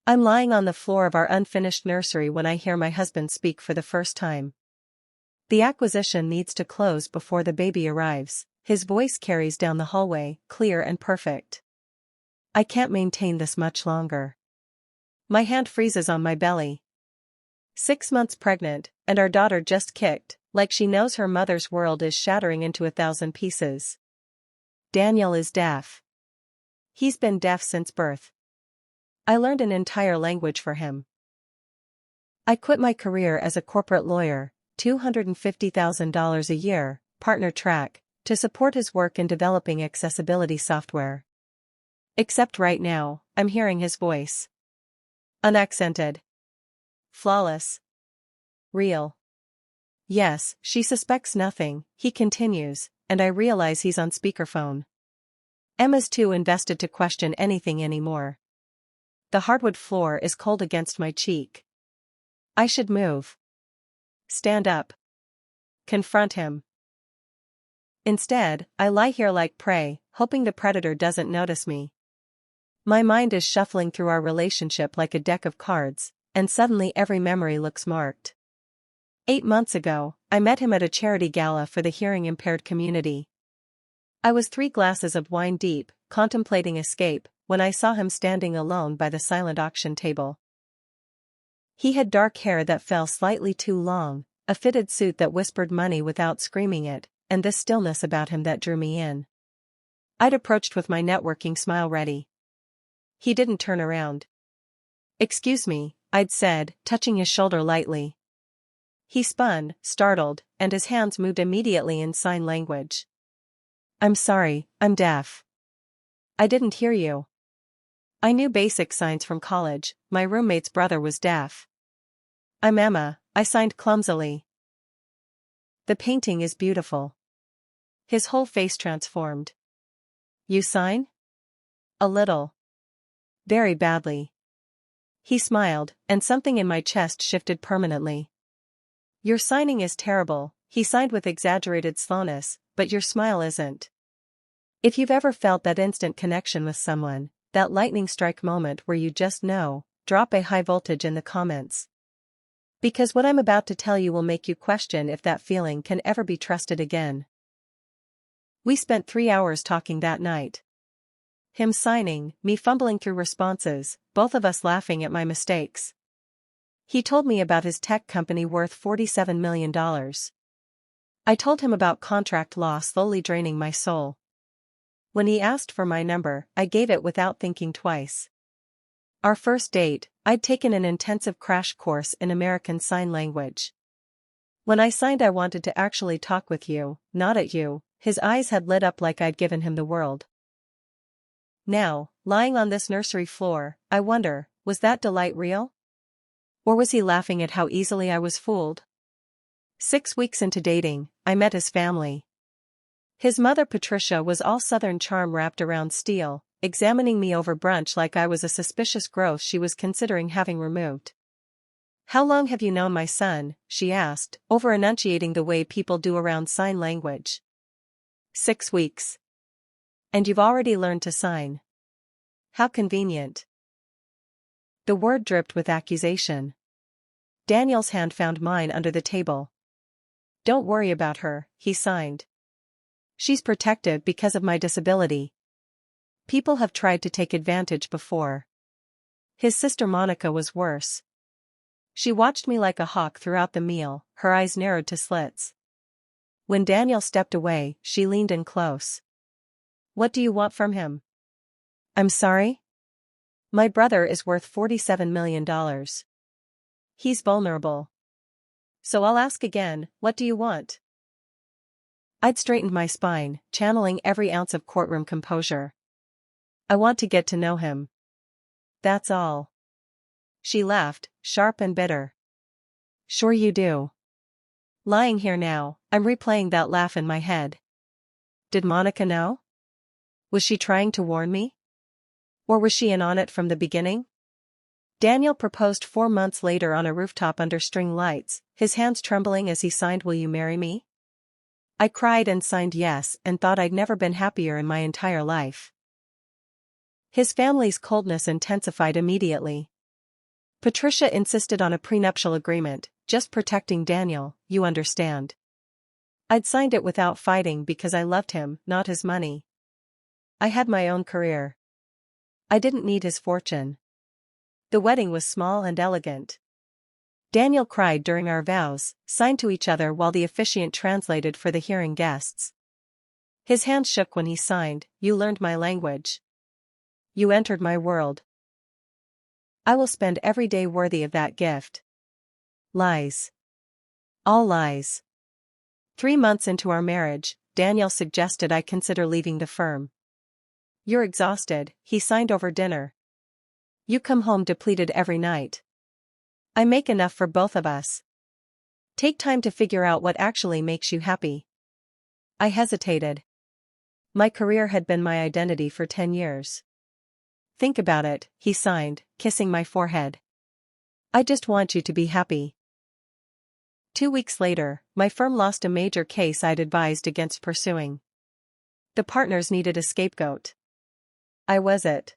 I'm lying on the floor of our unfinished nursery when I hear my husband speak for the first time. The acquisition needs to close before the baby arrives. His voice carries down the hallway, clear and perfect. I can't maintain this much longer. My hand freezes on my belly. 6 months pregnant, and our daughter just kicked, like she knows her mother's world is shattering into 1,000 pieces. Daniel is deaf. He's been deaf since birth. I learned an entire language for him. I quit my career as a corporate lawyer, $250,000 a year, partner track, to support his work in developing accessibility software. Except right now, I'm hearing his voice. Unaccented. Flawless. Real. Yes, she suspects nothing, he continues, and I realize he's on speakerphone. Emma's too invested to question anything anymore. The hardwood floor is cold against my cheek. I should move. Stand up. Confront him. Instead, I lie here like prey, hoping the predator doesn't notice me. My mind is shuffling through our relationship like a deck of cards, and suddenly every memory looks marked. 8 months ago, I met him at a charity gala for the hearing-impaired community. I was 3 glasses of wine deep, contemplating escape, when I saw him standing alone by the silent auction table. He had dark hair that fell slightly too long, a fitted suit that whispered money without screaming it, and this stillness about him that drew me in. I'd approached with my networking smile ready. He didn't turn around. "Excuse me," I'd said, touching his shoulder lightly. He spun, startled, and his hands moved immediately in sign language. "I'm sorry, I'm deaf. I didn't hear you." I knew basic signs from college. My roommate's brother was deaf. "I'm Emma," I signed clumsily. "The painting is beautiful." His whole face transformed. "You sign?" "A little. Very badly." He smiled, and something in my chest shifted permanently. "Your signing is terrible," he signed with exaggerated slowness, "but your smile isn't." If you've ever felt that instant connection with someone, that lightning strike moment where you just know, drop a high voltage in the comments. Because what I'm about to tell you will make you question if that feeling can ever be trusted again. We spent 3 hours talking that night. Him signing, me fumbling through responses, both of us laughing at my mistakes. He told me about his tech company worth $47 million. I told him about contract law slowly draining my soul. When he asked for my number, I gave it without thinking twice. Our first date, I'd taken an intensive crash course in American Sign Language. When I signed I wanted to actually talk with you, not at you, his eyes had lit up like I'd given him the world. Now, lying on this nursery floor, I wonder, was that delight real? Or was he laughing at how easily I was fooled? 6 weeks into dating, I met his family. His mother Patricia was all Southern charm wrapped around steel, examining me over brunch like I was a suspicious growth she was considering having removed. "How long have you known my son?" she asked, over-enunciating the way people do around sign language. 6 weeks. "And you've already learned to sign. How convenient." The word dripped with accusation. Daniel's hand found mine under the table. "Don't worry about her," he signed. "She's protective because of my disability. People have tried to take advantage before. His sister Monica was worse. She watched me like a hawk throughout the meal, her eyes narrowed to slits. When Daniel stepped away, she leaned in close. "What do you want from him?" "I'm sorry?" "My brother is worth $47 million. He's vulnerable. So I'll ask again, what do you want?" I'd straightened my spine, channeling every ounce of courtroom composure. "I want to get to know him. That's all." She laughed, sharp and bitter. "Sure you do." Lying here now, I'm replaying that laugh in my head. Did Monica know? Was she trying to warn me? Or was she in on it from the beginning? Daniel proposed 4 months later on a rooftop under string lights, his hands trembling as he signed "Will you marry me?" I cried and signed yes and thought I'd never been happier in my entire life. His family's coldness intensified immediately. Patricia insisted on a prenuptial agreement, just protecting Daniel, you understand. I'd signed it without fighting because I loved him, not his money. I had my own career. I didn't need his fortune. The wedding was small and elegant. Daniel cried during our vows, signed to each other while the officiant translated for the hearing guests. His hands shook when he signed. You learned my language. You entered my world. I will spend every day worthy of that gift. Lies. All lies. 3 months into our marriage, Daniel suggested I consider leaving the firm. You're exhausted, he signed over dinner. You come home depleted every night. I make enough for both of us. Take time to figure out what actually makes you happy. I hesitated. My career had been my identity for 10 years. Think about it, he signed, kissing my forehead. I just want you to be happy. 2 weeks later, my firm lost a major case I'd advised against pursuing. The partners needed a scapegoat. I was it.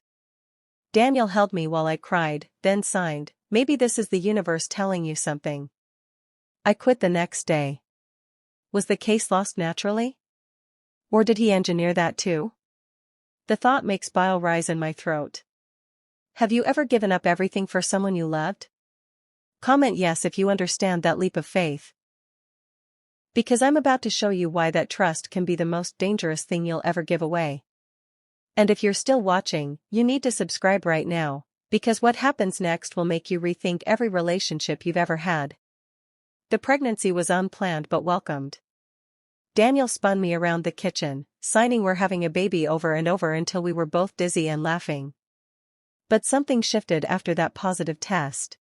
Daniel held me while I cried, then signed, maybe this is the universe telling you something. I quit the next day. Was the case lost naturally? Or did he engineer that too? The thought makes bile rise in my throat. Have you ever given up everything for someone you loved? Comment yes if you understand that leap of faith. Because I'm about to show you why that trust can be the most dangerous thing you'll ever give away. And if you're still watching, you need to subscribe right now, because what happens next will make you rethink every relationship you've ever had. The pregnancy was unplanned but welcomed. Daniel spun me around the kitchen, signing we're having a baby over and over until we were both dizzy and laughing. But something shifted after that positive test.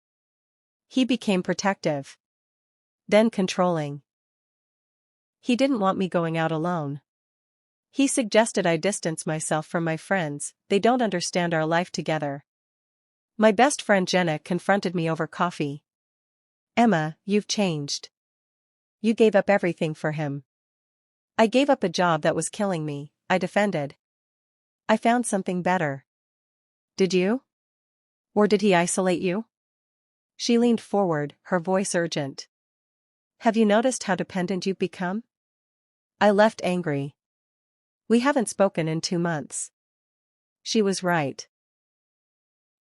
He became protective. Then controlling. He didn't want me going out alone. He suggested I distance myself from my friends, they don't understand our life together. My best friend Jenna confronted me over coffee. Emma, you've changed. You gave up everything for him. I gave up a job that was killing me, I defended. I found something better. Did you? Or did he isolate you? She leaned forward, her voice urgent. Have you noticed how dependent you've become? I left angry. We haven't spoken in 2 months. She was right.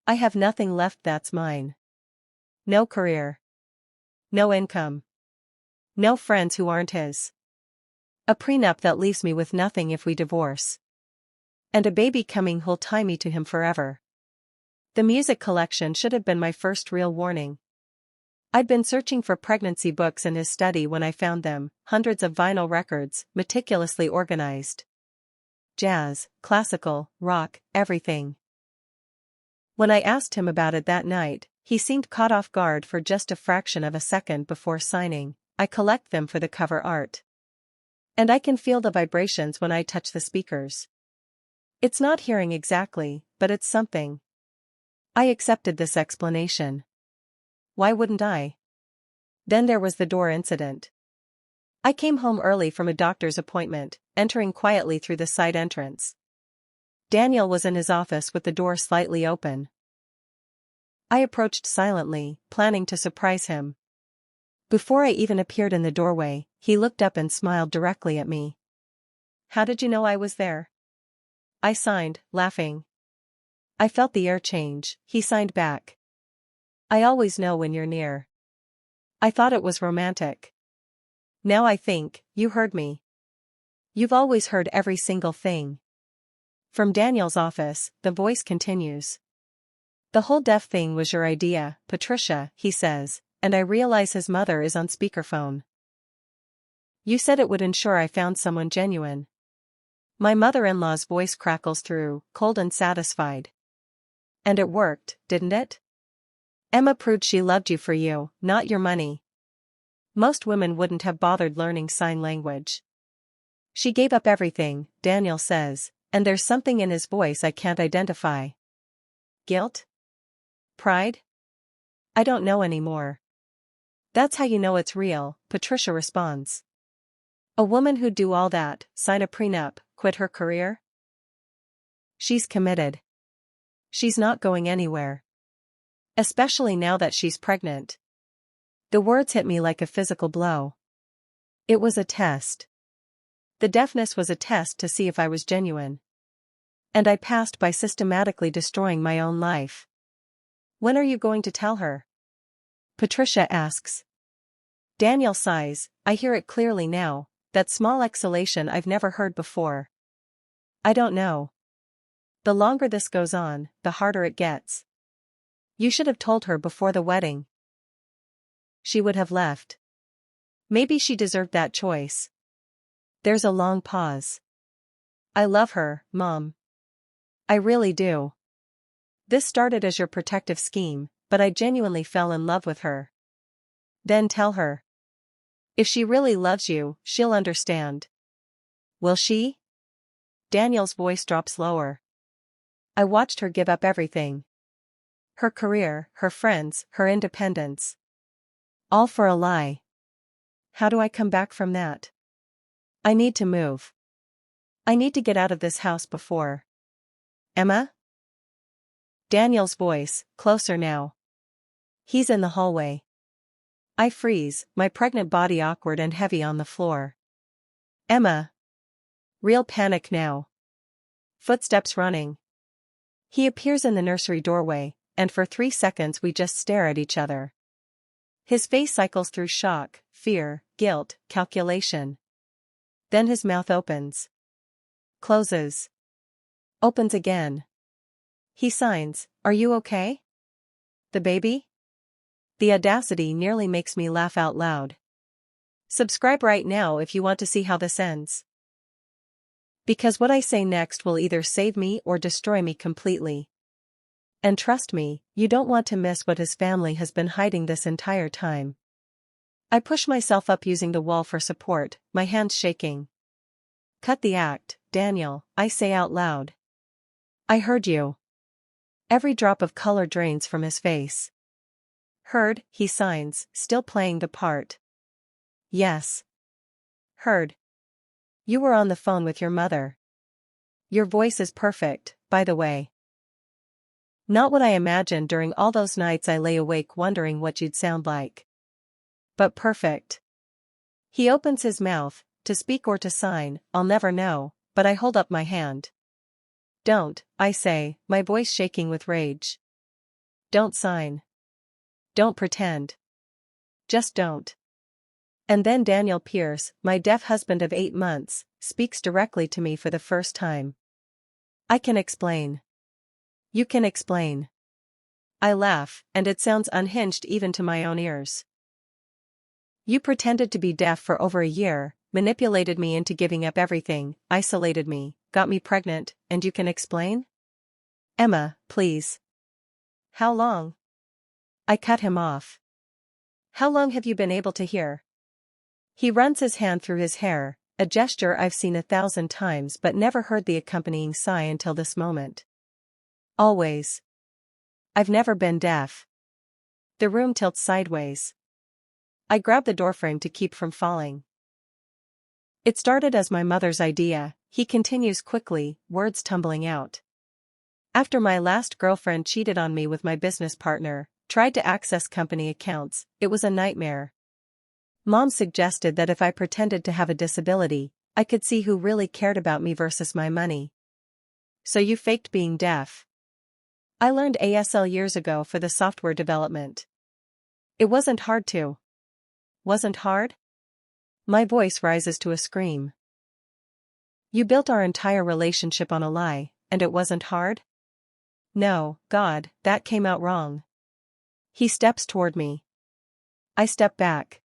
I have nothing left that's mine. No career. No income. No friends who aren't his. A prenup that leaves me with nothing if we divorce. And a baby coming who'll tie me to him forever. The music collection should have been my first real warning. I'd been searching for pregnancy books in his study when I found them, hundreds of vinyl records, meticulously organized. Jazz, classical, rock, everything. When I asked him about it that night, he seemed caught off guard for just a fraction of a second before signing. I collect them for the cover art. And I can feel the vibrations when I touch the speakers. It's not hearing exactly, but it's something. I accepted this explanation. Why wouldn't I? Then there was the door incident. I came home early from a doctor's appointment, entering quietly through the side entrance. Daniel was in his office with the door slightly open. I approached silently, planning to surprise him. Before I even appeared in the doorway, he looked up and smiled directly at me. How did you know I was there? I signed, laughing. I felt the air change, he signed back. I always know when you're near. I thought it was romantic. Now I think, you heard me. You've always heard every single thing. From Daniel's office, the voice continues. The whole deaf thing was your idea, Patricia, he says, and I realize his mother is on speakerphone. You said it would ensure I found someone genuine. My mother-in-law's voice crackles through, cold and satisfied. And it worked, didn't it? Emma proved she loved you for you, not your money. Most women wouldn't have bothered learning sign language. She gave up everything, Daniel says, and there's something in his voice I can't identify. Guilt? Pride? I don't know anymore. That's how you know it's real, Patricia responds. A woman who'd do all that, sign a prenup, quit her career? She's committed. She's not going anywhere. Especially now that she's pregnant. The words hit me like a physical blow. It was a test. The deafness was a test to see if I was genuine. And I passed by systematically destroying my own life. When are you going to tell her? Patricia asks. Daniel sighs, I hear it clearly now, that small exhalation I've never heard before. I don't know. The longer this goes on, the harder it gets. You should have told her before the wedding. She would have left. Maybe she deserved that choice. There's a long pause. I love her, Mom. I really do. This started as your protective scheme, but I genuinely fell in love with her. Then tell her. If she really loves you, she'll understand. Will she? Daniel's voice drops lower. I watched her give up everything. Her career, her friends, her independence. All for a lie. How do I come back from that? I need to move. I need to get out of this house before. Emma? Daniel's voice, closer now. He's in the hallway. I freeze, my pregnant body awkward and heavy on the floor. Emma. Real panic now. Footsteps running. He appears in the nursery doorway, and for 3 seconds we just stare at each other. His face cycles through shock, fear, guilt, calculation. Then his mouth opens. Closes. Opens again. He signs, Are you okay? The baby? The audacity nearly makes me laugh out loud. Subscribe right now if you want to see how this ends. Because what I say next will either save me or destroy me completely. And trust me, you don't want to miss what his family has been hiding this entire time. I push myself up using the wall for support, my hands shaking. Cut the act, Daniel, I say out loud. I heard you. Every drop of color drains from his face. Heard, he signs, still playing the part. Yes. Heard. You were on the phone with your mother. Your voice is perfect, by the way. Not what I imagined during all those nights I lay awake wondering what you'd sound like. But perfect. He opens his mouth, to speak or to sign, I'll never know, but I hold up my hand. Don't, I say, my voice shaking with rage. Don't sign. Don't pretend. Just don't. And then Daniel Pierce, my deaf husband of 8 months, speaks directly to me for the first time. I can explain. You can explain. I laugh, and it sounds unhinged even to my own ears. You pretended to be deaf for over a year, manipulated me into giving up everything, isolated me, got me pregnant, and you can explain? Emma, please. How long? I cut him off. How long have you been able to hear? He runs his hand through his hair, a gesture I've seen 1,000 times but never heard the accompanying sigh until this moment. Always. I've never been deaf. The room tilts sideways. I grab the doorframe to keep from falling. It started as my mother's idea, he continues quickly, words tumbling out. After my last girlfriend cheated on me with my business partner, tried to access company accounts, it was a nightmare. Mom suggested that if I pretended to have a disability, I could see who really cared about me versus my money. So you faked being deaf. I learned ASL years ago for the software development. It wasn't hard to. Wasn't hard? My voice rises to a scream. You built our entire relationship on a lie, and it wasn't hard? No, God, that came out wrong. He steps toward me. I step back.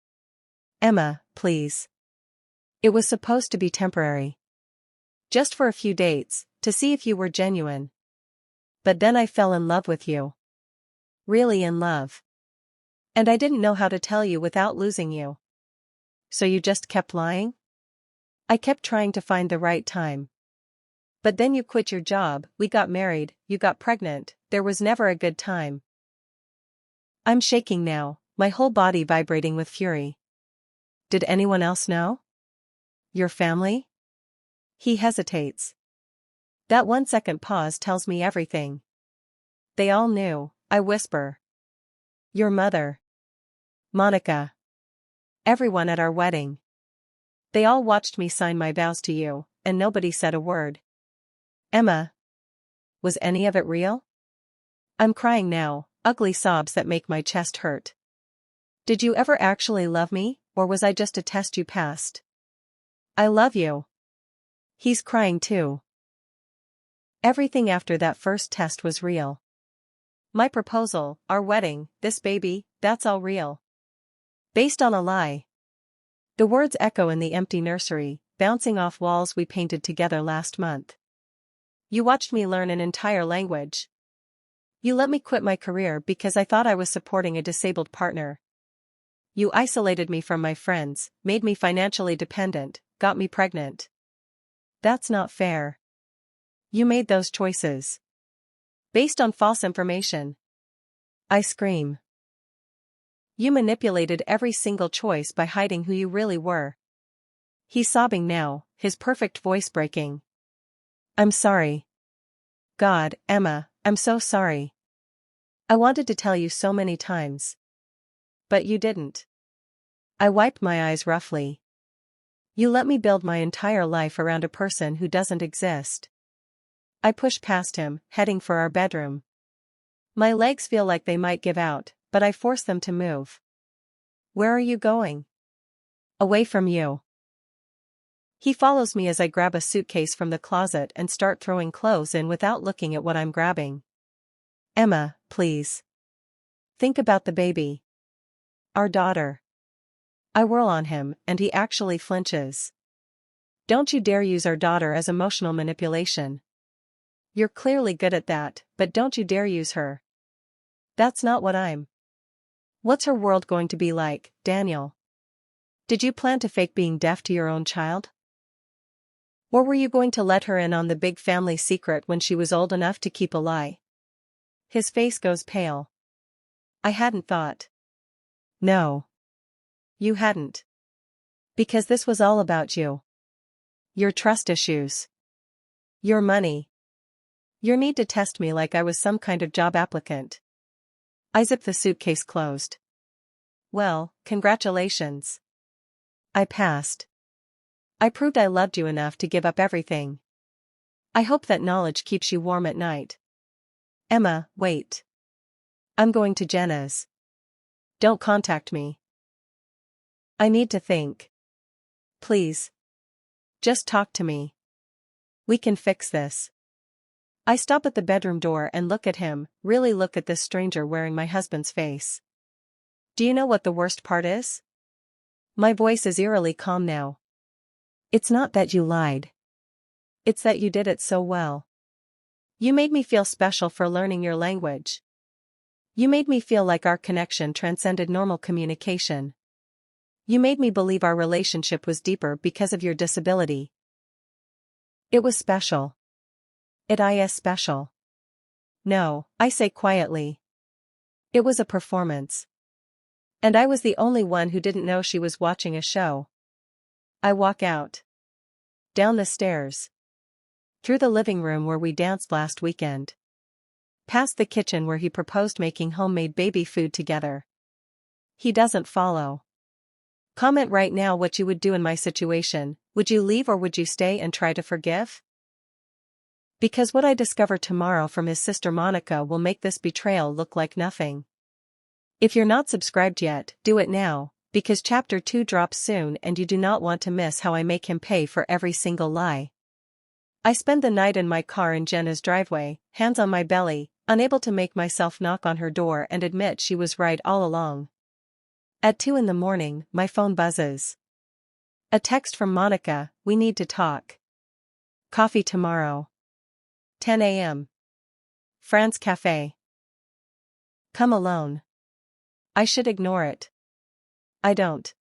Emma, please. It was supposed to be temporary. Just for a few dates, to see if you were genuine. But then I fell in love with you. Really in love. And I didn't know how to tell you without losing you. So you just kept lying? I kept trying to find the right time. But then you quit your job, we got married, you got pregnant, there was never a good time. I'm shaking now, my whole body vibrating with fury. Did anyone else know? Your family? He hesitates. That 1-second pause tells me everything. They all knew, I whisper. Your mother. Monica. Everyone at our wedding. They all watched me sign my vows to you, and nobody said a word. Emma. Was any of it real? I'm crying now, ugly sobs that make my chest hurt. Did you ever actually love me, or was I just a test you passed? I love you. He's crying too. Everything after that first test was real. My proposal, our wedding, this baby, that's all real. Based on a lie. The words echo in the empty nursery, bouncing off walls we painted together last month. You watched me learn an entire language. You let me quit my career because I thought I was supporting a disabled partner. You isolated me from my friends, made me financially dependent, got me pregnant. That's not fair. You made those choices. Based on false information. I scream. You manipulated every single choice by hiding who you really were. He's sobbing now, his perfect voice breaking. I'm sorry. God, Emma, I'm so sorry. I wanted to tell you so many times. But you didn't. I wiped my eyes roughly. You let me build my entire life around a person who doesn't exist. I push past him, heading for our bedroom. My legs feel like they might give out, but I force them to move. Where are you going? Away from you. He follows me as I grab a suitcase from the closet and start throwing clothes in without looking at what I'm grabbing. Emma, please. Think about the baby. Our daughter. I whirl on him, and he actually flinches. Don't you dare use our daughter as emotional manipulation. You're clearly good at that, but don't you dare use her. That's not what I'm. What's her world going to be like, Daniel? Did you plan to fake being deaf to your own child? Or were you going to let her in on the big family secret when she was old enough to keep a lie? His face goes pale. I hadn't thought. No. You hadn't. Because this was all about you. Your trust issues. Your money. Your need to test me like I was some kind of job applicant. I zip the suitcase closed. Well, congratulations. I passed. I proved I loved you enough to give up everything. I hope that knowledge keeps you warm at night. Emma, wait. I'm going to Jenna's. Don't contact me. I need to think. Please. Just talk to me. We can fix this. I stop at the bedroom door and look at him, really look at this stranger wearing my husband's face. Do you know what the worst part is? My voice is eerily calm now. It's not that you lied. It's that you did it so well. You made me feel special for learning your language. You made me feel like our connection transcended normal communication. You made me believe our relationship was deeper because of your disability. It was special. It is special. No, I say quietly. It was a performance. And I was the only one who didn't know she was watching a show. I walk out. Down the stairs. Through the living room where we danced last weekend. Past the kitchen where he proposed making homemade baby food together. He doesn't follow. Comment right now what you would do in my situation. Would you leave or would you stay and try to forgive? Because what I discover tomorrow from his sister Monica will make this betrayal look like nothing. If you're not subscribed yet, do it now, because chapter 2 drops soon and you do not want to miss how I make him pay for every single lie. I spend the night in my car in Jenna's driveway, hands on my belly, unable to make myself knock on her door and admit she was right all along. At 2 in the morning, my phone buzzes. A text from Monica, we need to talk. Coffee tomorrow. 10 a.m. France Cafe. Come alone. I should ignore it. I don't.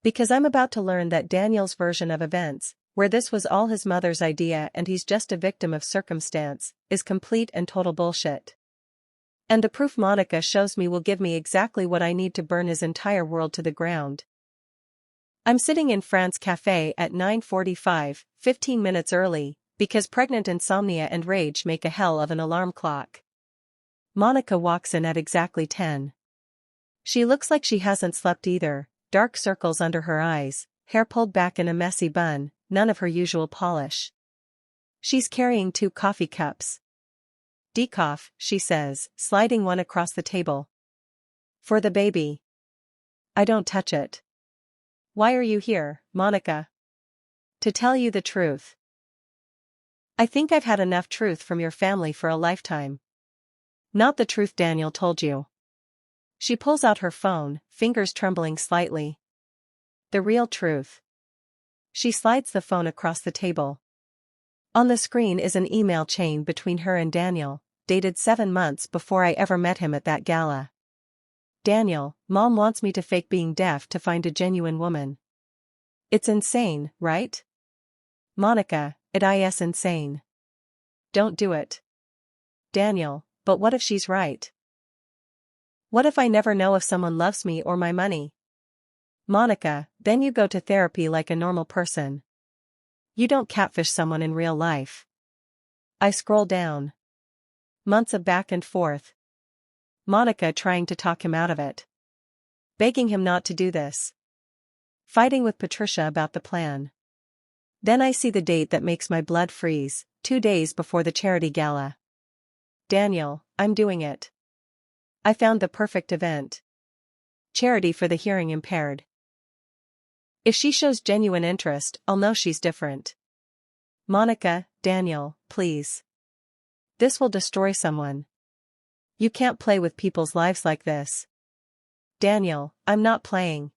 Because I'm about to learn that Daniel's version of events, where this was all his mother's idea and he's just a victim of circumstance, is complete and total bullshit. And the proof Monica shows me will give me exactly what I need to burn his entire world to the ground. I'm sitting in France Cafe at 9:45, 15 minutes early, because pregnant insomnia and rage make a hell of an alarm clock. Monica walks in at exactly 10. She looks like she hasn't slept either, dark circles under her eyes, hair pulled back in a messy bun, none of her usual polish. She's carrying 2 coffee cups. Decaf, she says, sliding one across the table. For the baby. I don't touch it. Why are you here, Monica? To tell you the truth. I think I've had enough truth from your family for a lifetime. Not the truth Daniel told you. She pulls out her phone, fingers trembling slightly. The real truth. She slides the phone across the table. On the screen is an email chain between her and Daniel, dated 7 months before I ever met him at that gala. Daniel, Mom wants me to fake being deaf to find a genuine woman. It's insane, right? Monica, it is insane. Don't do it. Daniel, but what if she's right? What if I never know if someone loves me or my money? Monica, then you go to therapy like a normal person. You don't catfish someone in real life. I scroll down. Months of back and forth. Monica trying to talk him out of it. Begging him not to do this. Fighting with Patricia about the plan. Then I see the date that makes my blood freeze, 2 days before the charity gala. Daniel, I'm doing it. I found the perfect event. Charity for the hearing impaired. If she shows genuine interest, I'll know she's different. Monica, Daniel, please. This will destroy someone. You can't play with people's lives like this. Daniel, I'm not playing.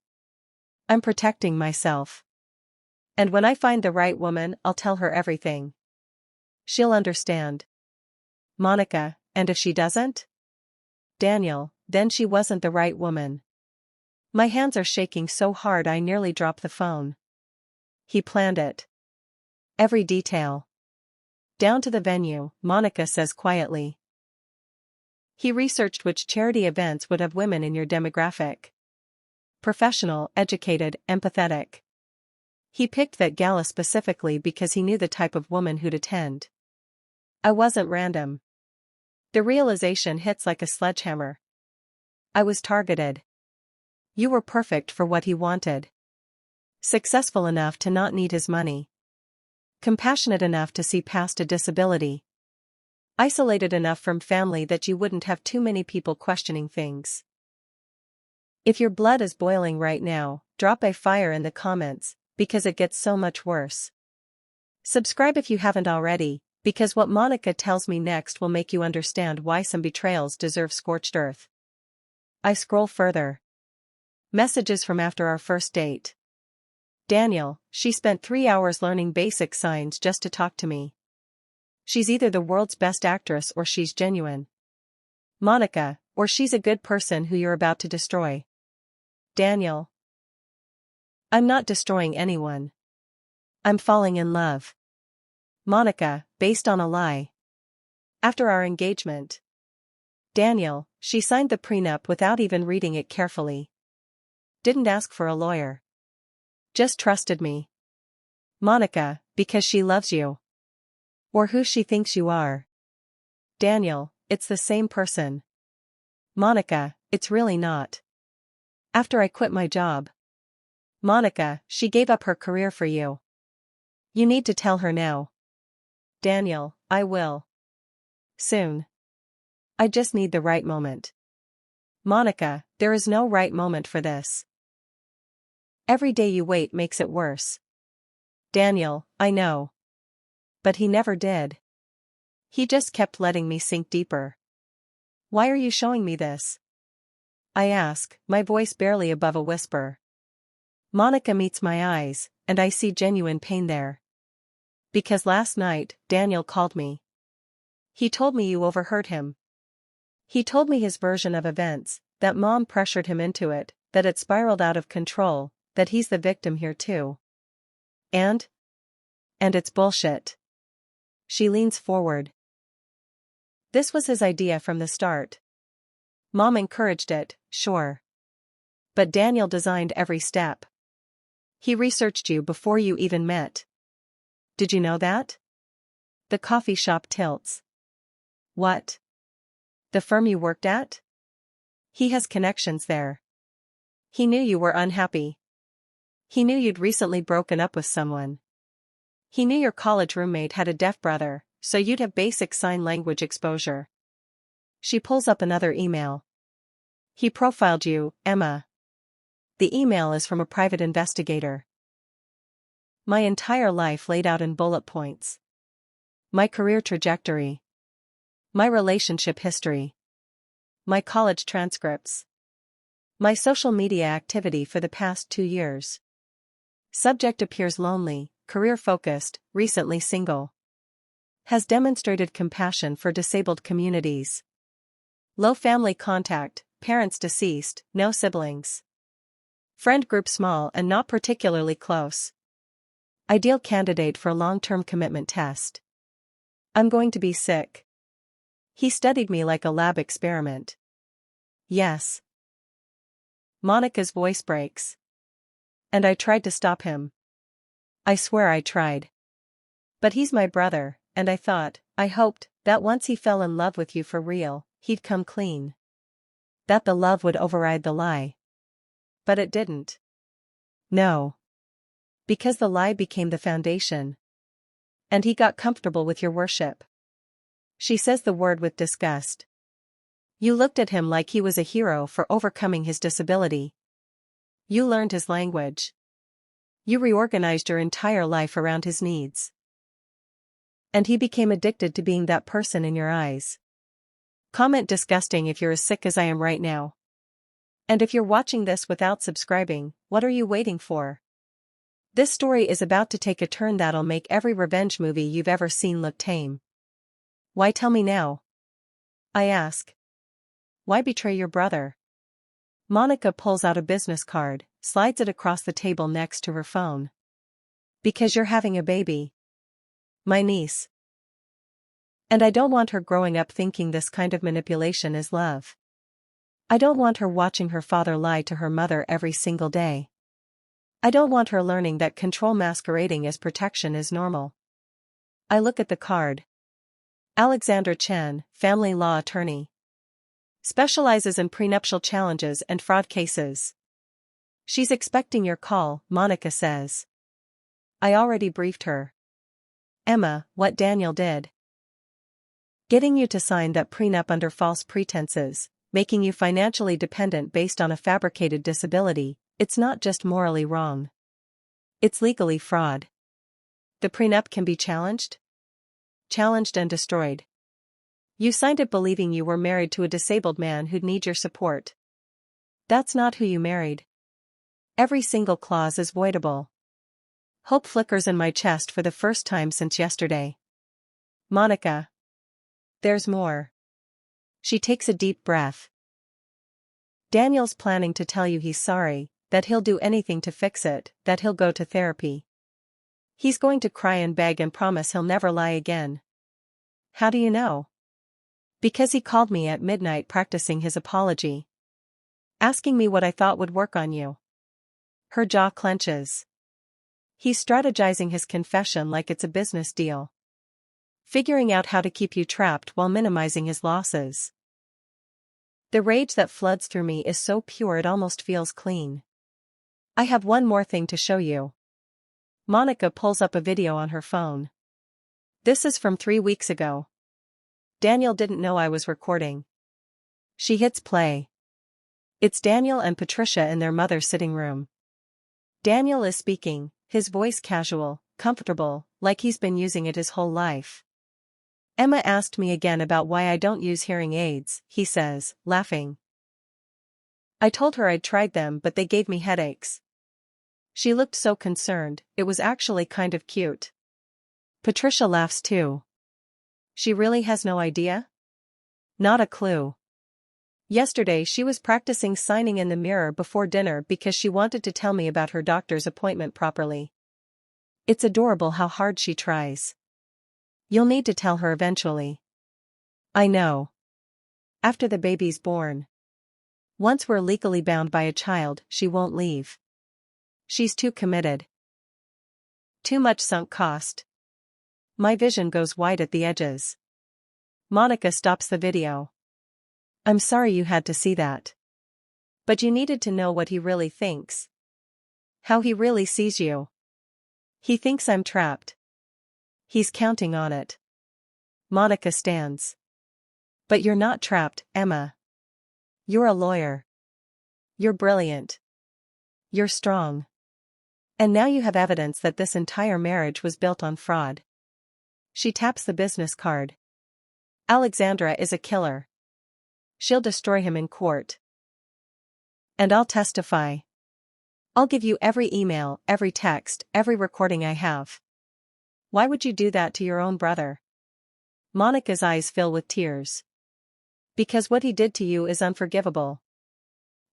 I'm protecting myself. And when I find the right woman, I'll tell her everything. She'll understand. Monica, and if she doesn't? Daniel, then she wasn't the right woman. My hands are shaking so hard I nearly drop the phone. He planned it. Every detail. Down to the venue, Monica says quietly. He researched which charity events would have women in your demographic. Professional, educated, empathetic. He picked that gala specifically because he knew the type of woman who'd attend. I wasn't random. The realization hits like a sledgehammer. I was targeted. You were perfect for what he wanted. Successful enough to not need his money. Compassionate enough to see past a disability. Isolated enough from family that you wouldn't have too many people questioning things. If your blood is boiling right now, drop a fire in the comments, because it gets so much worse. Subscribe if you haven't already, because what Monica tells me next will make you understand why some betrayals deserve scorched earth. I scroll further. Messages from after our first date. Daniel, she spent 3 hours learning basic signs just to talk to me. She's either the world's best actress or she's genuine. Monica, or she's a good person who you're about to destroy. Daniel. I'm not destroying anyone. I'm falling in love. Monica, based on a lie. After our engagement. Daniel, she signed the prenup without even reading it carefully. Didn't ask for a lawyer. Just trusted me. Monica, because she loves you. Or who she thinks you are. Daniel, it's the same person. Monica, it's really not. After I quit my job. Monica, she gave up her career for you. You need to tell her now. Daniel, I will. Soon. I just need the right moment. Monica, there is no right moment for this. Every day you wait makes it worse. Daniel, I know. But he never did. He just kept letting me sink deeper. Why are you showing me this? I ask, my voice barely above a whisper. Monica meets my eyes, and I see genuine pain there. Because last night, Daniel called me. He told me you overheard him. He told me his version of events, that Mom pressured him into it, that it spiraled out of control, that he's the victim here too. And it's bullshit. She leans forward. This was his idea from the start. Mom encouraged it, sure. But Daniel designed every step. He researched you before you even met. Did you know that? The coffee shop tilts. What? The firm you worked at? He has connections there. He knew you were unhappy. He knew you'd recently broken up with someone. He knew your college roommate had a deaf brother, so you'd have basic sign language exposure. She pulls up another email. He profiled you, Emma. The email is from a private investigator. My entire life laid out in bullet points. My career trajectory. My relationship history. My college transcripts. My social media activity for the past 2 years. Subject appears lonely, career-focused, recently single. Has demonstrated compassion for disabled communities. Low family contact, parents deceased, no siblings. Friend group small and not particularly close. Ideal candidate for long-term commitment test. I'm going to be sick. He studied me like a lab experiment. Yes. Monica's voice breaks. And I tried to stop him. I swear I tried. But he's my brother, and I hoped, that once he fell in love with you for real, he'd come clean. That the love would override the lie. But it didn't. No. Because the lie became the foundation. And he got comfortable with your worship. She says the word with disgust. You looked at him like he was a hero for overcoming his disability. You learned his language. You reorganized your entire life around his needs. And he became addicted to being that person in your eyes. Comment disgusting if you're as sick as I am right now. And if you're watching this without subscribing, what are you waiting for? This story is about to take a turn that'll make every revenge movie you've ever seen look tame. Why tell me now? I ask. Why betray your brother? Monica pulls out a business card, slides it across the table next to her phone. Because you're having a baby. My niece. And I don't want her growing up thinking this kind of manipulation is love. I don't want her watching her father lie to her mother every single day. I don't want her learning that control masquerading as protection is normal. I look at the card. Alexandra Chen, family law attorney. Specializes in prenuptial challenges and fraud cases. She's expecting your call, Monica says. I already briefed her. Emma, what Daniel did. Getting you to sign that prenup under false pretenses, making you financially dependent based on a fabricated disability, it's not just morally wrong. It's legally fraud. The prenup can be challenged? Challenged and destroyed. You signed it believing you were married to a disabled man who'd need your support. That's not who you married. Every single clause is voidable. Hope flickers in my chest for the first time since yesterday. Monica. There's more. She takes a deep breath. Daniel's planning to tell you he's sorry, that he'll do anything to fix it, that he'll go to therapy. He's going to cry and beg and promise he'll never lie again. How do you know? Because he called me at midnight practicing his apology. Asking me what I thought would work on you. Her jaw clenches. He's strategizing his confession like it's a business deal. Figuring out how to keep you trapped while minimizing his losses. The rage that floods through me is so pure it almost feels clean. I have one more thing to show you. Monica pulls up a video on her phone. This is from 3 weeks ago. Daniel didn't know I was recording. She hits play. It's Daniel and Patricia in their mother's sitting room. Daniel is speaking, his voice casual, comfortable, like he's been using it his whole life. Emma asked me again about why I don't use hearing aids, he says, laughing. I told her I'd tried them but they gave me headaches. She looked so concerned, it was actually kind of cute. Patricia laughs too. She really has no idea? Not a clue. Yesterday she was practicing signing in the mirror before dinner because she wanted to tell me about her doctor's appointment properly. It's adorable how hard she tries. You'll need to tell her eventually. I know. After the baby's born. Once we're legally bound by a child, she won't leave. She's too committed. Too much sunk cost. My vision goes wide at the edges. Monica stops the video. I'm sorry you had to see that. But you needed to know what he really thinks. How he really sees you. He thinks I'm trapped. He's counting on it. Monica stands. But you're not trapped, Emma. You're a lawyer. You're brilliant. You're strong. And now you have evidence that this entire marriage was built on fraud. She taps the business card. Alexandra is a killer. She'll destroy him in court. And I'll testify. I'll give you every email, every text, every recording I have. Why would you do that to your own brother? Monica's eyes fill with tears. Because what he did to you is unforgivable.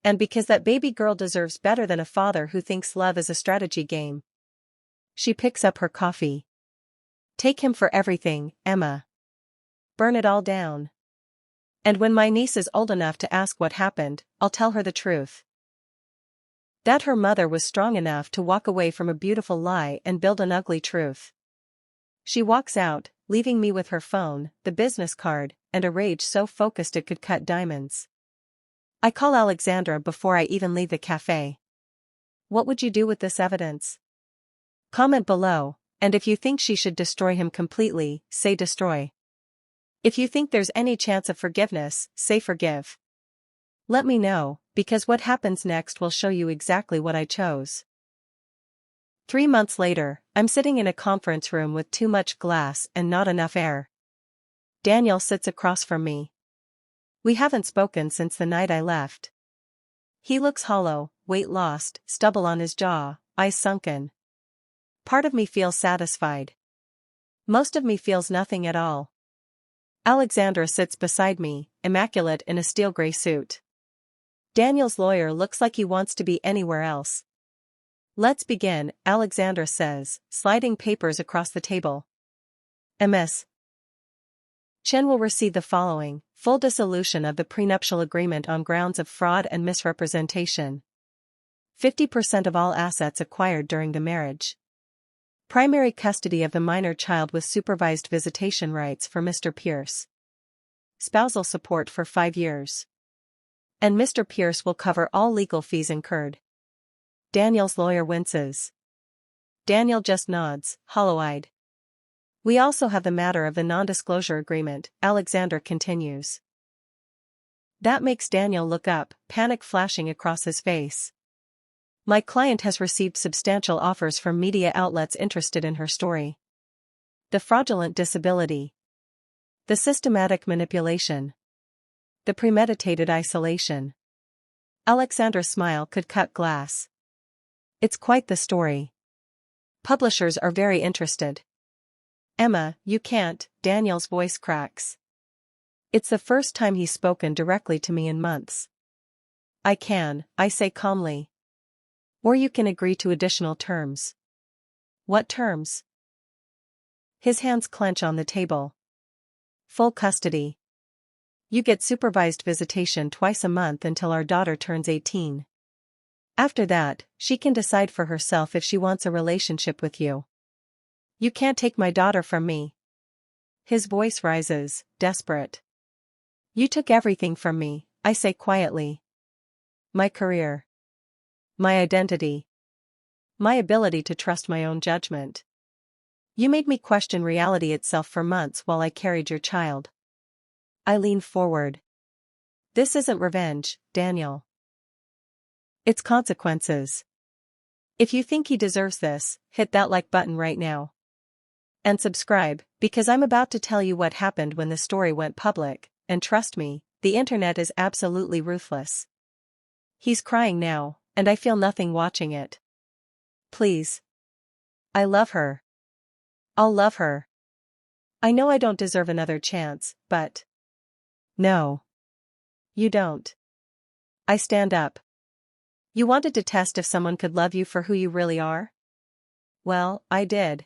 And because that baby girl deserves better than a father who thinks love is a strategy game. She picks up her coffee. Take him for everything, Emma. Burn it all down. And when my niece is old enough to ask what happened, I'll tell her the truth. That her mother was strong enough to walk away from a beautiful lie and build an ugly truth. She walks out, leaving me with her phone, the business card, and a rage so focused it could cut diamonds. I call Alexandra before I even leave the cafe. What would you do with this evidence? Comment below, and if you think she should destroy him completely, say destroy. If you think there's any chance of forgiveness, say forgive. Let me know, because what happens next will show you exactly what I chose. 3 months later, I'm sitting in a conference room with too much glass and not enough air. Daniel sits across from me. We haven't spoken since the night I left. He looks hollow, weight lost, stubble on his jaw, eyes sunken. Part of me feels satisfied. Most of me feels nothing at all. Alexandra sits beside me, immaculate in a steel gray suit. Daniel's lawyer looks like he wants to be anywhere else. Let's begin, Alexandra says, sliding papers across the table. Ms. Chen will receive the following: full dissolution of the prenuptial agreement on grounds of fraud and misrepresentation. 50% of all assets acquired during the marriage. Primary custody of the minor child with supervised visitation rights for Mr. Pierce. Spousal support for 5 years. And Mr. Pierce will cover all legal fees incurred. Daniel's lawyer winces. Daniel just nods, hollow-eyed. We also have the matter of the non-disclosure agreement, Alexandra continues. That makes Daniel look up, panic flashing across his face. My client has received substantial offers from media outlets interested in her story. The fraudulent disability. The systematic manipulation. The premeditated isolation. Alexandra's smile could cut glass. It's quite the story. Publishers are very interested. Emma, you can't, Daniel's voice cracks. It's the first time he's spoken directly to me in months. I can, I say calmly. Or you can agree to additional terms. What terms? His hands clench on the table. Full custody. You get supervised visitation twice a month until our daughter turns 18. After that, she can decide for herself if she wants a relationship with you. You can't take my daughter from me. His voice rises, desperate. You took everything from me, I say quietly. My career. My identity. My ability to trust my own judgment. You made me question reality itself for months while I carried your child. I lean forward. This isn't revenge, Daniel. It's consequences. If you think he deserves this, hit that like button right now. And subscribe, because I'm about to tell you what happened when the story went public, and trust me, the internet is absolutely ruthless. He's crying now, and I feel nothing watching it. Please. I love her. I'll love her. I know I don't deserve another chance, but... No. You don't. I stand up. You wanted to test if someone could love you for who you really are? Well, I did.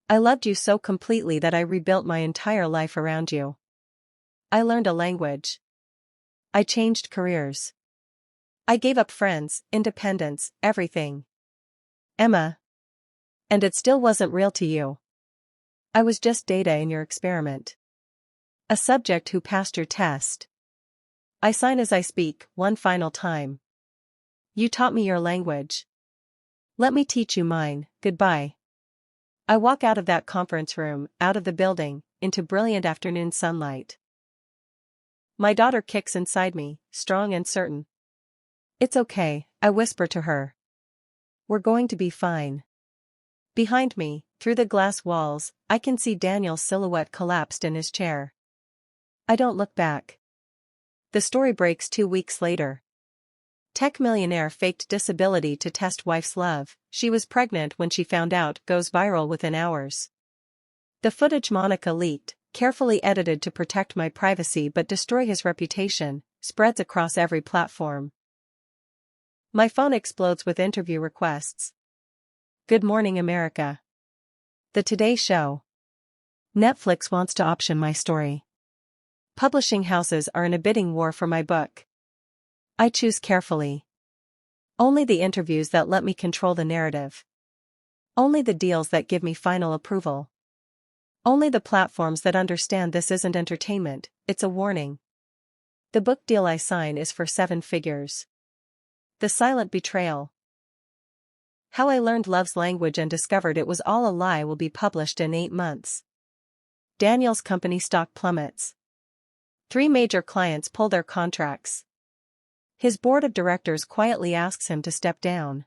I loved you so completely that I rebuilt my entire life around you. I learned a language. I changed careers. I gave up friends, independence, everything. Emma. And it still wasn't real to you. I was just data in your experiment. A subject who passed your test. I sign as I speak, one final time. You taught me your language. Let me teach you mine, goodbye. I walk out of that conference room, out of the building, into brilliant afternoon sunlight. My daughter kicks inside me, strong and certain. It's okay, I whisper to her. We're going to be fine. Behind me, through the glass walls, I can see Daniel's silhouette collapsed in his chair. I don't look back. The story breaks 2 weeks later. Tech millionaire faked disability to test wife's love. She was pregnant when she found out, goes viral within hours. The footage Monica leaked, carefully edited to protect my privacy but destroy his reputation, spreads across every platform. My phone explodes with interview requests. Good Morning America. The Today Show. Netflix wants to option my story. Publishing houses are in a bidding war for my book. I choose carefully. Only the interviews that let me control the narrative. Only the deals that give me final approval. Only the platforms that understand this isn't entertainment, it's a warning. The book deal I sign is for 7 figures. The Silent Betrayal. How I Learned Love's Language and Discovered It Was All a Lie will be published in 8 months. Daniel's company stock plummets. 3 major clients pull their contracts. His board of directors quietly asks him to step down.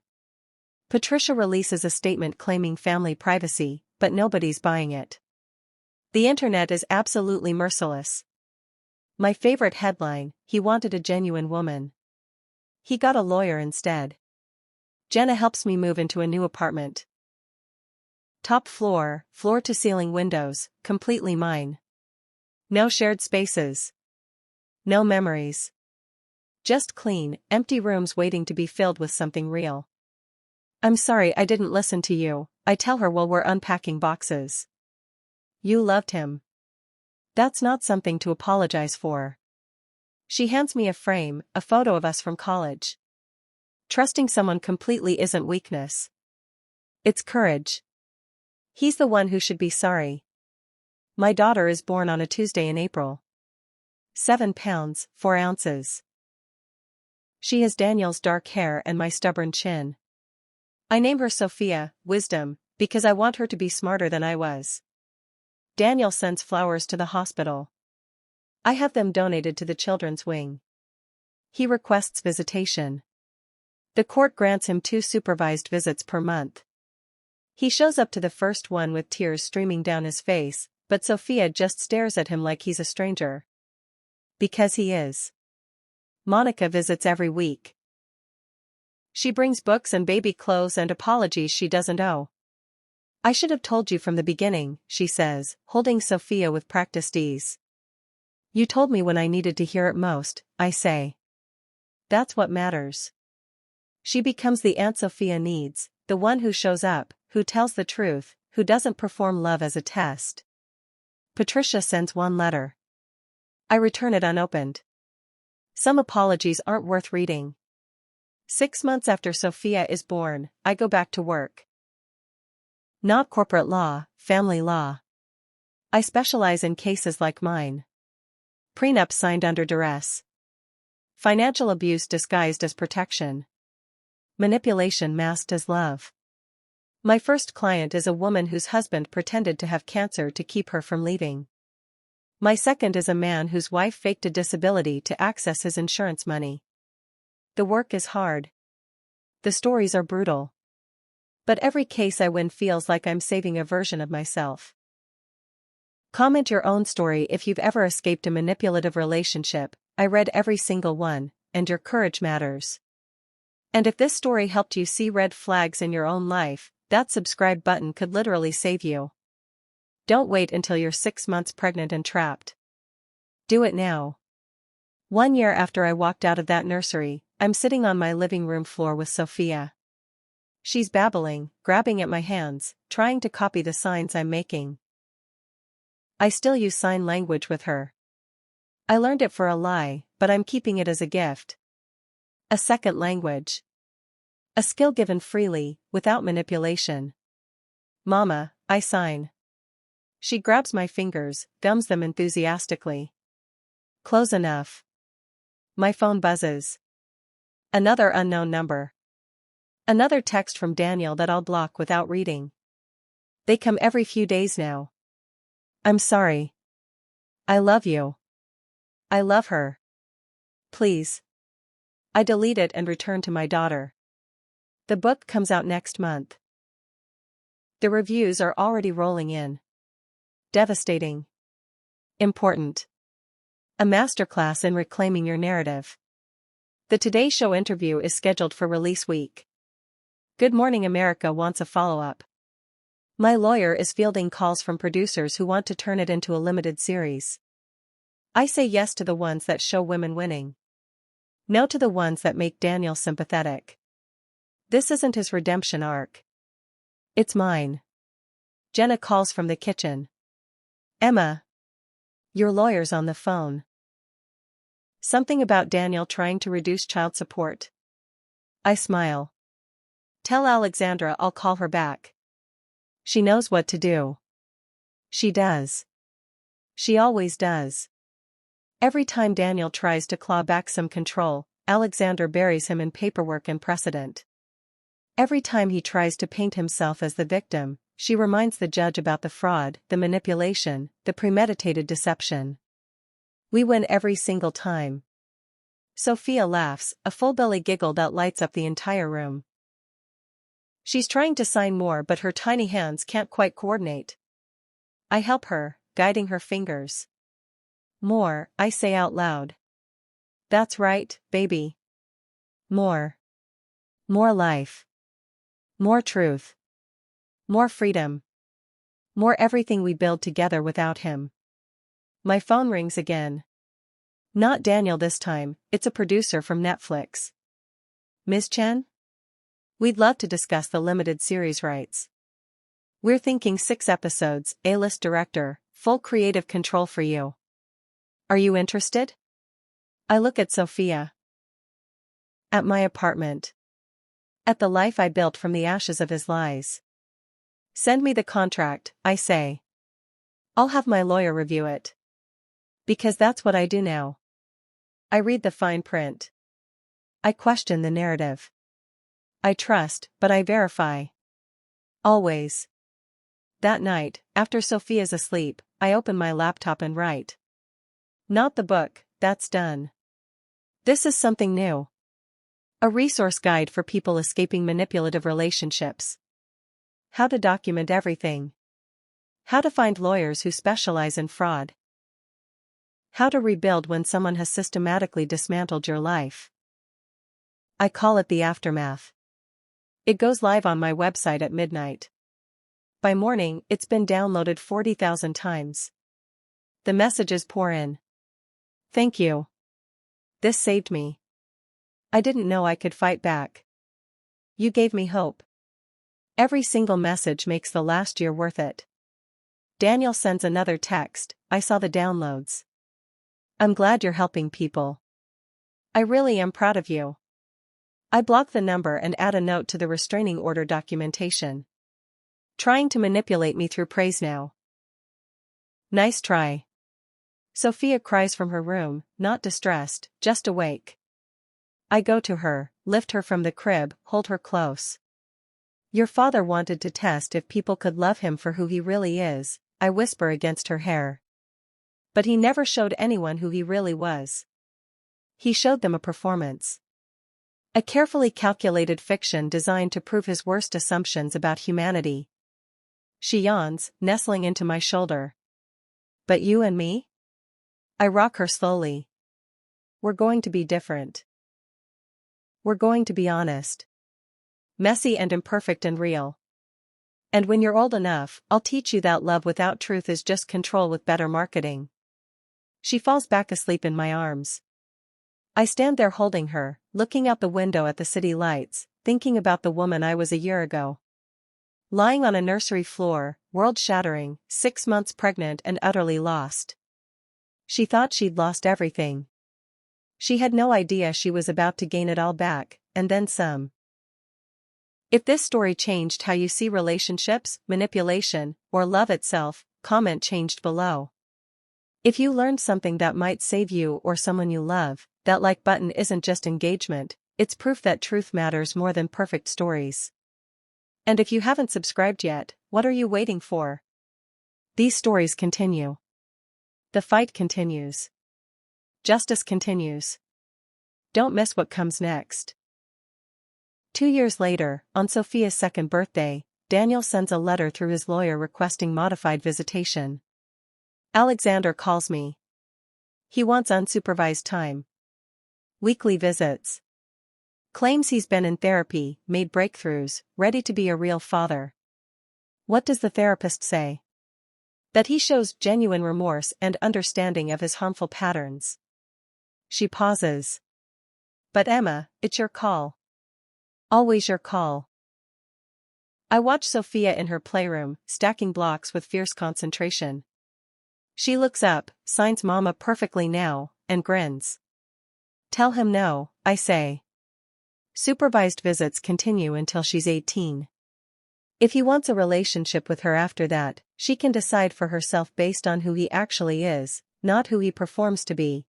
Patricia releases a statement claiming family privacy, but nobody's buying it. The internet is absolutely merciless. My favorite headline, he wanted a genuine woman. He got a lawyer instead. Jenna helps me move into a new apartment. Top floor, floor-to-ceiling windows, completely mine. No shared spaces. No memories. Just clean, empty rooms waiting to be filled with something real. I'm sorry I didn't listen to you, I tell her while we're unpacking boxes. You loved him. That's not something to apologize for. She hands me a frame, a photo of us from college. Trusting someone completely isn't weakness. It's courage. He's the one who should be sorry. My daughter is born on a Tuesday in April. 7 pounds, 4 ounces. She has Daniel's dark hair and my stubborn chin. I name her Sophia, wisdom, because I want her to be smarter than I was. Daniel sends flowers to the hospital. I have them donated to the children's wing. He requests visitation. The court grants him 2 supervised visits per month. He shows up to the first one with tears streaming down his face, but Sophia just stares at him like he's a stranger. Because he is. Monica visits every week. She brings books and baby clothes and apologies she doesn't owe. I should have told you from the beginning, she says, holding Sophia with practiced ease. You told me when I needed to hear it most, I say. That's what matters. She becomes the Aunt Sophia needs, the one who shows up, who tells the truth, who doesn't perform love as a test. Patricia sends one letter. I return it unopened. Some apologies aren't worth reading. 6 months after Sophia is born, I go back to work. Not corporate law, family law. I specialize in cases like mine. Prenup signed under duress. Financial abuse disguised as protection. Manipulation masked as love. My first client is a woman whose husband pretended to have cancer to keep her from leaving. My second is a man whose wife faked a disability to access his insurance money. The work is hard. The stories are brutal. But every case I win feels like I'm saving a version of myself. Comment your own story if you've ever escaped a manipulative relationship. I read every single one, and your courage matters. And if this story helped you see red flags in your own life, that subscribe button could literally save you. Don't wait until you're 6 months pregnant and trapped. Do it now. 1 year after I walked out of that nursery, I'm sitting on my living room floor with Sophia. She's babbling, grabbing at my hands, trying to copy the signs I'm making. I still use sign language with her. I learned it for a lie, but I'm keeping it as a gift. A second language. A skill given freely, without manipulation. Mama, I sign. She grabs my fingers, gums them enthusiastically. Close enough. My phone buzzes. Another unknown number. Another text from Daniel that I'll block without reading. They come every few days now. I'm sorry. I love you. I love her. Please. I delete it and return to my daughter. The book comes out next month. The reviews are already rolling in. Devastating. Important. A masterclass in reclaiming your narrative. The Today Show interview is scheduled for release week. Good Morning America wants a follow-up. My lawyer is fielding calls from producers who want to turn it into a limited series. I say yes to the ones that show women winning. No to the ones that make Daniel sympathetic. This isn't his redemption arc. It's mine. Jenna calls from the kitchen. Emma. Your lawyer's on the phone. Something about Daniel trying to reduce child support. I smile. Tell Alexandra I'll call her back. She knows what to do. She does. She always does. Every time Daniel tries to claw back some control, Alexandra buries him in paperwork and precedent. Every time he tries to paint himself as the victim, she reminds the judge about the fraud, the manipulation, the premeditated deception. We win every single time. Sophia laughs, a full-belly giggle that lights up the entire room. She's trying to sign more but her tiny hands can't quite coordinate. I help her, guiding her fingers. More, I say out loud. That's right, baby. More. More life. More truth. More freedom. More everything we build together without him. My phone rings again. Not Daniel this time, it's a producer from Netflix. Ms. Chen? We'd love to discuss the limited series rights. We're thinking 6 episodes, A-list director, full creative control for you. Are you interested? I look at Sophia. At my apartment. At the life I built from the ashes of his lies. Send me the contract, I say. I'll have my lawyer review it. Because that's what I do now. I read the fine print. I question the narrative. I trust, but I verify. Always. That night, after Sophia's asleep, I open my laptop and write. Not the book, that's done. This is something new. A resource guide for people escaping manipulative relationships. How to document everything. How to find lawyers who specialize in fraud. How to rebuild when someone has systematically dismantled your life. I call it the aftermath. It goes live on my website at midnight. By morning, it's been downloaded 40,000 times. The messages pour in. Thank you. This saved me. I didn't know I could fight back. You gave me hope. Every single message makes the last year worth it. Daniel sends another text, I saw the downloads. I'm glad you're helping people. I really am proud of you. I block the number and add a note to the restraining order documentation. Trying to manipulate me through praise now. Nice try. Sophia cries from her room, not distressed, just awake. I go to her, lift her from the crib, hold her close. Your father wanted to test if people could love him for who he really is, I whisper against her hair. But he never showed anyone who he really was. He showed them a performance. A carefully calculated fiction designed to prove his worst assumptions about humanity. She yawns, nestling into my shoulder. But you and me? I rock her slowly. We're going to be different. We're going to be honest. Messy and imperfect and real. And when you're old enough, I'll teach you that love without truth is just control with better marketing. She falls back asleep in my arms. I stand there holding her, looking out the window at the city lights, thinking about the woman I was a year ago. Lying on a nursery floor, world-shattering, 6 months pregnant and utterly lost. She thought she'd lost everything. She had no idea she was about to gain it all back, and then some. If this story changed how you see relationships, manipulation, or love itself, comment changed below. If you learned something that might save you or someone you love, that like button isn't just engagement, it's proof that truth matters more than perfect stories. And if you haven't subscribed yet, what are you waiting for? These stories continue. The fight continues. Justice continues. Don't miss what comes next. 2 years later, on Sophia's second birthday, Daniel sends a letter through his lawyer requesting modified visitation. Alexander calls me. He wants unsupervised time. Weekly visits. Claims he's been in therapy, made breakthroughs, ready to be a real father. What does the therapist say? That he shows genuine remorse and understanding of his harmful patterns. She pauses. But Emma, it's your call. Always your call. I watch Sophia in her playroom, stacking blocks with fierce concentration. She looks up, signs Mama perfectly now, and grins. Tell him no, I say. Supervised visits continue until she's 18. If he wants a relationship with her after that, she can decide for herself based on who he actually is, not who he performs to be.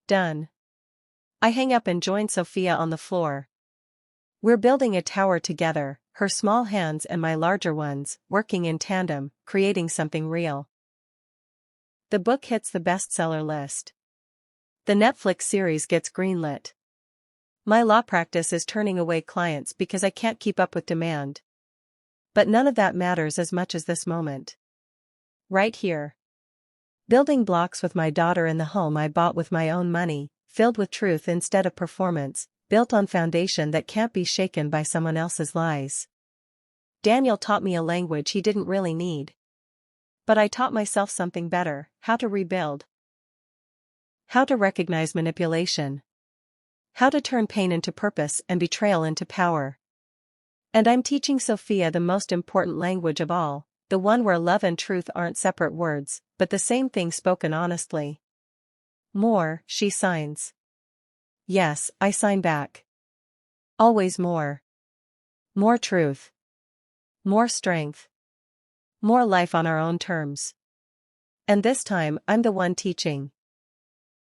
Done. I hang up and join Sophia on the floor. We're building a tower together, her small hands and my larger ones, working in tandem, creating something real. The book hits the bestseller list. The Netflix series gets greenlit. My law practice is turning away clients because I can't keep up with demand. But none of that matters as much as this moment. Right here. Building blocks with my daughter in the home I bought with my own money, filled with truth instead of performance, built on foundation that can't be shaken by someone else's lies. Daniel taught me a language he didn't really need. But I taught myself something better: how to rebuild. How to recognize manipulation. How to turn pain into purpose and betrayal into power. And I'm teaching Sophia the most important language of all, the one where love and truth aren't separate words, but the same thing spoken honestly. More, she signs. Yes, I sign back. Always more. More truth. More strength. More life on our own terms. And this time, I'm the one teaching.